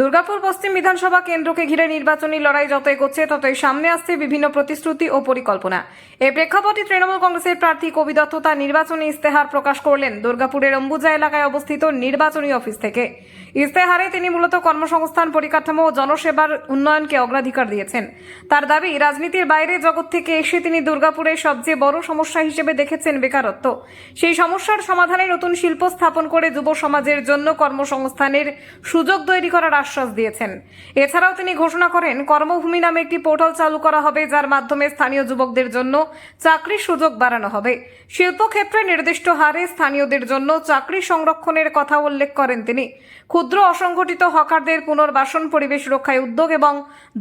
দুর্গাপুর পশ্চিম বিধানসভা কেন্দ্রকে ঘিরে নির্বাচনী লড়াই যত এগোচ্ছে ততই সামনে আসছে বিভিন্ন প্রতিশ্রুতি ও পরিকল্পনা। এই প্রেক্ষাপটে তৃণমূল কংগ্রেসের প্রার্থী কবি দত্ত তার নির্বাচনী ইস্তেহার প্রকাশ করলেন দুর্গাপুরের অম্বুজা এলাকায় অবস্থিত নির্বাচনী অফিস থেকে। ইস্তেহারে তিনি মূলত কর্মসংস্থান, পরিকাঠামো ও জনসেবার উন্নয়নকে অগ্রাধিকার দিয়েছেন। তার দাবি, রাজনীতির বাইরে জগৎ থেকে এসে তিনি দুর্গাপুরের সবচেয়ে বড় সমস্যা হিসেবে দেখেছেন বেকারত্ব। সেই সমস্যার সমাধানে নতুন শিল্প স্থাপন করে যুব সমাজের জন্য কর্মসংস্থানের সুযোগ তৈরি করার আশ্বাস দিয়েছেন। এছাড়াও তিনি ঘোষণা করেন, কর্মভূমি নামে একটি পোর্টাল চালু করা হবে, যার মাধ্যমে স্থানীয় যুবকদের জন্য চাকরির সুযোগ বাড়ানো হবে। শিল্পক্ষেত্রে নির্দিষ্ট হারে স্থানীয়দের জন্য চাকরি সংরক্ষণের কথা উল্লেখ করেন তিনি। ক্ষুদ্র অসংগঠিত হকারদের পুনর্বাসন, পরিবেশ রক্ষায় উদ্যোগ এবং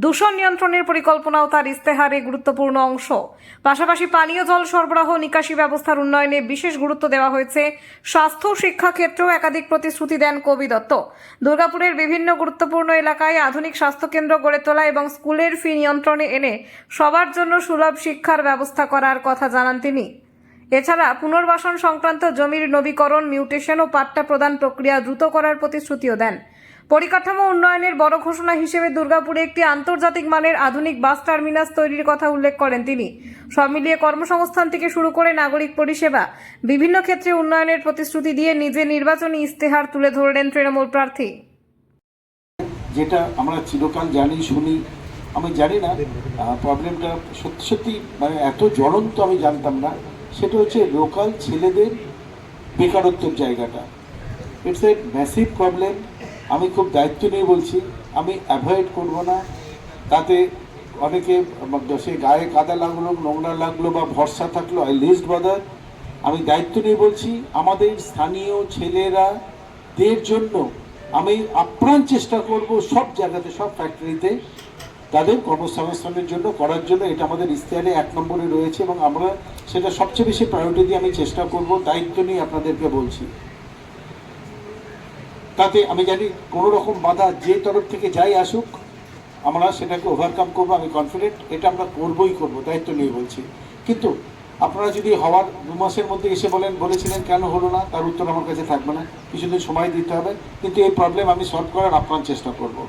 দূষণ নিয়ন্ত্রণের পরিকল্পনাও তার ইস্তেহারে গুরুত্বপূর্ণ অংশ। পাশাপাশি পানীয় জল সরবরাহ, নিকাশি ব্যবস্থার উন্নয়নে বিশেষ গুরুত্ব দেওয়া হয়েছে। স্বাস্থ্য, শিক্ষা ক্ষেত্রেও একাধিক প্রতিশ্রুতি দেন কবি দত্ত। দুর্গাপুরের বিভিন্ন গুরুত্বপূর্ণ এলাকায় আধুনিক স্বাস্থ্যকেন্দ্র গড়ে তোলা এবং স্কুলের ফি নিয়ন্ত্রণে এনে সবার জন্য সুলভ শিক্ষার ব্যবস্থা করার কথা জানান তিনি। এছাড়া পুনর্বাসন সংক্রান্ত জমির নবীকরণ, মিউটেশন ও পাট্টা প্রদান প্রক্রিয়া দ্রুত করার প্রতিশ্রুতিও দেন। পরিকাঠামো উন্নয়নের বড় ঘোষণা হিসেবে দুর্গাপুরে একটি আন্তর্জাতিক মানের আধুনিক বাস টার্মিনাস তৈরির কথা উল্লেখ করেন তিনি। সব মিলিয়ে কর্মসংস্থান থেকে শুরু করে নাগরিক পরিষেবা বিভিন্ন ক্ষেত্রে উন্নয়নের প্রতিশ্রুতি দিয়ে নিজের নির্বাচনী ইস্তেহার তুলে ধরলেন তৃণমূল প্রার্থী। যেটা আমরা চিরকাল জানি, শুনি, আমি জানি না প্রবলেমটা সত্যি সত্যি মানে এত জ্বলন্ত আমি জানতাম না। সেটা হচ্ছে লোকাল ছেলেদের বেকারত্বের জায়গাটা। It's a massive problem. আমি খুব দায়িত্ব নিয়ে বলছি, আমি অ্যাভয়েড করব না। তাতে অনেকে সে গায়ে কাদা লাগলো, নোংরা লাগলো বা ভরসা থাকলো, আই লিস্ট বাদার। আমি দায়িত্ব নিয়ে বলছি, আমাদের স্থানীয় ছেলেরাদের জন্য আমি আপ্রাণ চেষ্টা করব সব জায়গাতে, সব ফ্যাক্টরিতে তাদের কর্মসংস্থানের জন্য করার জন্য। এটা আমাদের ইস্তেহারে 1 নম্বরে রয়েছে এবং আমরা সেটা সবচেয়ে বেশি প্রায়োরিটি দিয়ে আমি চেষ্টা করব। দায়িত্ব নিয়ে আপনাদেরকে বলছি। তাতে আমি জানি কোনো রকম বাধা যে তরফ থেকে যাই আসুক, আমরা সেটাকে ওভারকাম করবো। আমি কনফিডেন্ট এটা আমরা করবই করব, দায়িত্ব নিয়ে বলছি। কিন্তু আপনারা যদি হওয়ার 2 মাসের মধ্যে এসে বলেছিলেন কেন হলো না, তার উত্তর আমার কাছে থাকবে না। কিছুদিন সময় দিতে হবে, কিন্তু এই প্রবলেম আমি সলভ করার আপ্রাণ চেষ্টা করব।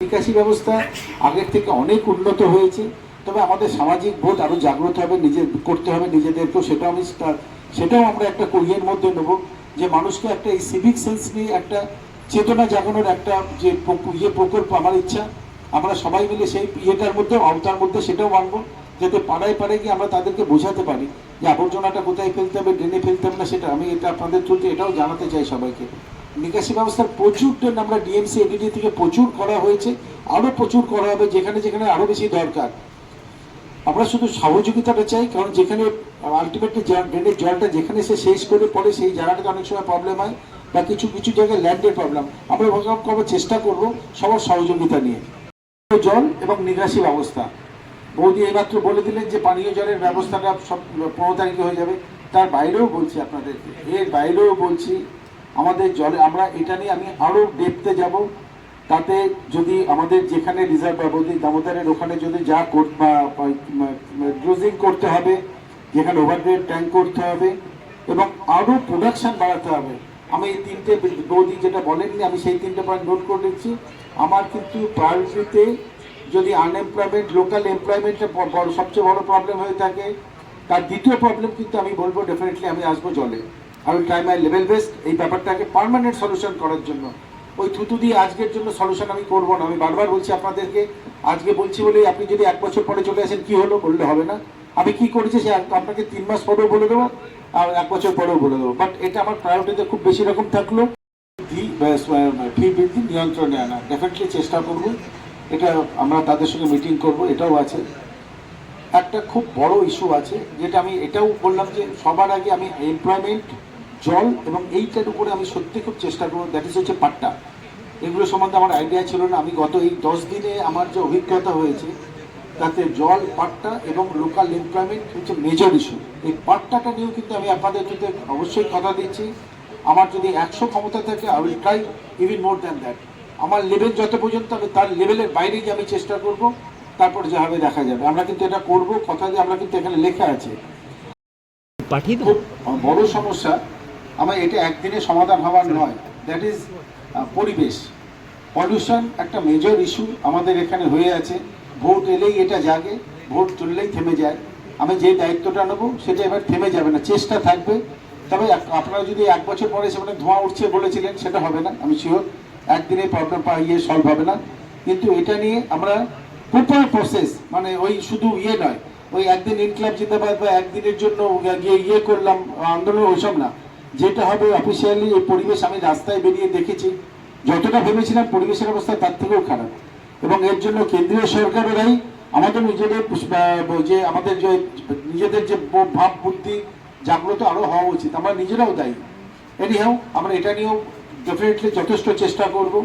নিকাশি ব্যবস্থা আগের থেকে অনেক উন্নত হয়েছে, তবে আমাদের সামাজিক বোধ আরও জাগ্রত হবে, করতে হবে নিজেদেরকেও। সেটাও আমরা একটা কোরিয়ার মধ্যে নেব, যে মানুষকে একটা এই সিভিক সেন্স নিয়ে একটা চেতনা জাগানোর একটা যে প্রকল্প আমার ইচ্ছা। আমরা সবাই মিলে সেই ইয়েটার মধ্যে, আওতার মধ্যে সেটাও মানবো, যাতে পাড়ায় পাড়ায় গিয়ে আমরা তাদেরকে বোঝাতে পারি যে আবর্জনাটা কোথায় ফেলতে হবে, ড্রেনে ফেলতে হবে না। সেটা আমি এটা আপনাদের থ্রুতে এটাও জানাতে চাই সবাইকে। নিকাশি ব্যবস্থার প্রচুর ট্রেন আমরা ডিএমসি এডিডি থেকে প্রচুর করা হয়েছে, আরও প্রচুর করা হবে যেখানে যেখানে আরও বেশি দরকার। আমরা শুধু সহযোগিতাটা চাই, কারণ যেখানে আলটিমেটলি ড্রেনের জলটা যেখানে সে শেষ করে পড়ে সেই জায়গাটাতে অনেক সময় প্রবলেম হয়, বা কিছু কিছু জায়গায় ল্যান্ডের প্রবলেম। আমরা করার চেষ্টা করব সবার সহযোগিতা নিয়ে। জল এবং নিকাশি ব্যবস্থা, বৌদি এইমাত্র বলে দিলেন যে পানীয় জলের ব্যবস্থাটা সব 15 তারিখে হয়ে যাবে। তার বাইরেও বলছি আপনাদেরকে, এর বাইরেও বলছি, আমাদের জলে আমরা এটা নিয়ে আমি আরও ডেপতে যাব। তাতে যদি আমাদের যেখানে রিজার্ভ বৌদি দামোদরের ওখানে যদি যা ড্রোজিং করতে হবে, যেখানে ওভারড্রেড ট্যাঙ্ক করতে হবে এবং আরও প্রোডাকশান বাড়াতে হবে। আমি এই 3টে বৌদি যেটা বলেননি, আমি সেই 3টে পয়েন্ট নোট করে দিচ্ছি। আমার কিন্তু প্রায়োরিটিতে যদি আনএমপ্লয়মেন্ট, লোকাল এমপ্লয়মেন্টের সবচেয়ে বড় প্রবলেম হয়ে থাকে, তার দ্বিতীয় প্রবলেম কিন্তু আমি বলবো ডেফিনেটলি আমি আসবো জলে। আমি ট্রাই মাই লেভেল বেস্ট এই ব্যাপারটাকে পার্মানেন্ট সলিউশন করার জন্য। ওই থুতু দিয়ে আজকের জন্য সলিউশন আমি করবো না। আমি বারবার বলছি আপনাদেরকে, আজকে বলছি বলেই আপনি যদি 1 বছর পরে চলে আসেন কি হলো বললে হবে না। আমি কি করেছি সে আপনাকে 3 মাস পরেও বলে দেবো আর 1 বছর পরেও বলে দেবো। বাট এটা আমার প্রায়োরিটিতে খুব বেশি রকম থাকলো। ফি বৃদ্ধি নিয়ন্ত্রণে আনা ডেফিনেটলি চেষ্টা করব। এটা আমরা তাদের সঙ্গে মিটিং করব। এটাও আছে, একটা খুব বড় ইস্যু আছে যেটা আমি এটাও বললাম যে সবার আগে আমি এমপ্লয়মেন্ট, জল এবং এইটার উপরে আমি সত্যি খুব চেষ্টা করবো। দ্যাট ইজ হচ্ছে পাট্টা। এগুলো সম্বন্ধে আমার আইডিয়া ছিল না। আমি গত এই 10 দিনে আমার যে অভিজ্ঞতা হয়েছে, তাতে জল, পাট্টা এবং লোকাল এমপ্লয়মেন্ট হচ্ছে মেজর ইস্যু। এই পাট্টাটা নিয়েও কিন্তু আমি আপনাদের সাথে অবশ্যই কথা দিচ্ছি। আমার যদি 100 ক্ষমতা থাকে, I will try even more than that. আমার লেভেল যত পর্যন্ত আমি তার লেভেলের বাইরে গিয়ে আমি চেষ্টা করব, তারপর যা হবে দেখা যাবে। আমরা কিন্তু এটা করব, কথা দিয়ে আমরা কিন্তু এখানে লেখা আছে। খুব বড় সমস্যা আমার, এটা একদিনে সমাধান হওয়ার নয়। দ্যাট ইজ পরিবেশ। পলিউশন একটা মেজর ইস্যু আমাদের এখানে হয়ে আছে। ভোট এলেই এটা জাগে, ভোট তুললেই থেমে যায়। আমি যে দায়িত্বটা নেবো সেটা এবার থেমে যাবে না, চেষ্টা থাকবে। তবে আপনারা যদি 1 বছর পরে সেখানে ধোঁয়া উঠছে বলেছিলেন, সেটা হবে না, আমি শিওর। একদিনে প্রবলেম সলভ হবে না, কিন্তু এটা নিয়ে আমরা প্রপার প্রসেস, মানে ওই শুধু নয়, ওই একদিন ইনক্লাব জিন্দাবাদ বা একদিনের জন্য গিয়ে করলাম আন্দোলন, ওইসব না। যেটা হবে অফিসিয়ালি এই পরিবেশ, আমি রাস্তায় বেরিয়ে দেখেছি, যতটা ভেবেছিলাম পরিবেশের অবস্থা তার থেকেও খারাপ। এবং এর জন্য কেন্দ্রীয় সরকারেরাই আমাদের নিজেদের যে ভাব বুদ্ধি জাগ্রত আরো হওয়া উচিত, আমরা নিজেরাও দায়ী। এনিহাও আমরা এটা নিয়েও ডেফিনেটলি যথেষ্ট চেষ্টা করব।